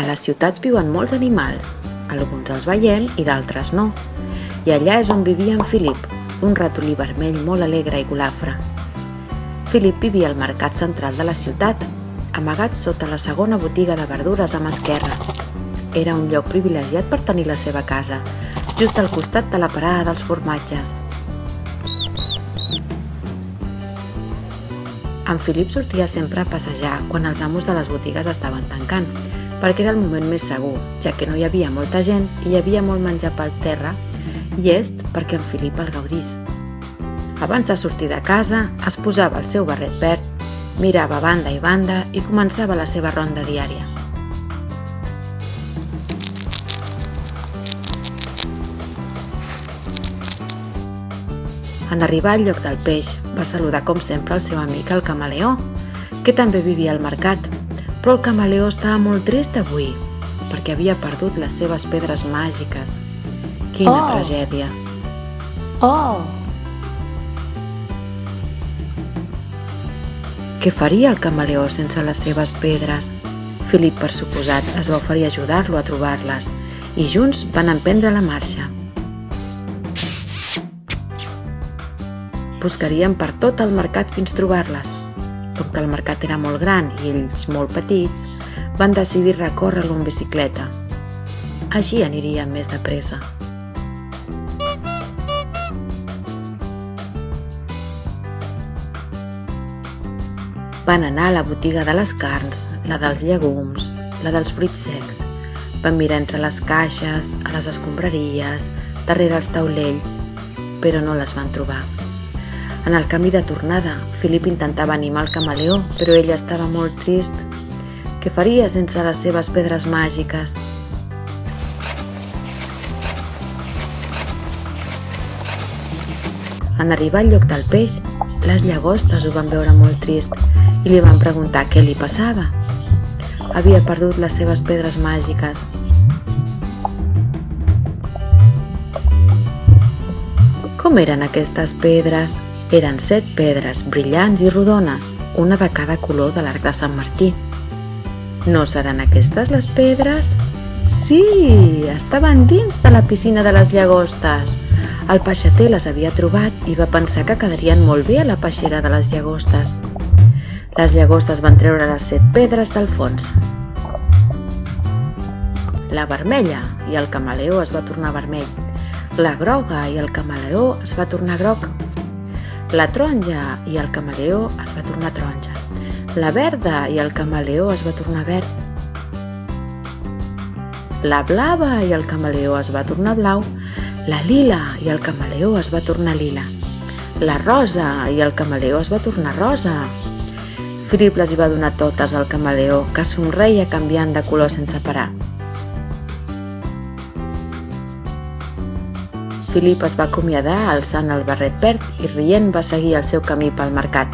A les ciutats viuen molts animals, alguns els veiem i d'altres no. I allà és on vivia en Philip, un ratolí vermell molt alegre i golafre. Philip vivia al mercat central de la ciutat, amagat sota la segona botiga de verdures a mà esquerra. Era un lloc privilegiat per tenir la seva casa, just al costat de la parada dels formatges. En Philip sortia sempre a passejar quan els amos de les botigues estaven tancant, perquè era el moment més segur, ja que no hi havia molta gent i hi havia molt menjar pel terra, llest perquè en Philip el gaudís. Abans de sortir de casa, es posava el seu barret verd, mirava a banda i banda i començava la seva ronda diària. En arribar al lloc del peix, va saludar com sempre el seu amic el camaleó, que també vivia al mercat, però el camaleó estava molt trist avui, perquè havia perdut les seves pedres màgiques. Quina tragèdia! Què faria el camaleó sense les seves pedres? Philip, per suposat, es va oferir a ajudar-lo a trobar-les i junts van emprendre la marxa. Buscarien per tot el mercat fins trobar-les. Com que el mercat era molt gran i ells molt petits, van decidir recórrer-lo en bicicleta. Així anirien més de pressa. Van anar a la botiga de les carns, la dels llegums, la dels fruits secs. Van mirar entre les caixes, a les escombraries, darrere els taulells, però no les van trobar. En el camí de tornada, Philip intentava animar el camaleó, però ell estava molt trist. Què faria sense les seves pedres màgiques? En arribar al lloc del peix, les llagostes ho van veure molt trist i li van preguntar què li passava. Havia perdut les seves pedres màgiques. Com eren aquestes pedres? Eren 7 pedres brillants i rodones, una de cada color de l'arc de Sant Martí. No seran aquestes les pedres? Sí! Estaven dins de la piscina de les llagostes. El peixater les havia trobat i va pensar que quedarien molt bé a la peixera de les llagostes. Les llagostes van treure les 7 pedres del fons. La vermella i el camaleó es va tornar vermell. La groga i el camaleó es va tornar groc. La taronja i el camaleó es va tornar taronja. La verda i el camaleó es va tornar verd. La blava i el camaleó es va tornar blau. La lila i el camaleó es va tornar lila. La rosa i el camaleó es va tornar rosa. Philip les hi va donar totes al camaleó, que somreia canviant de color sense parar. Philip es va acomiadar alçant el barret verd i rient va seguir el seu camí pel mercat.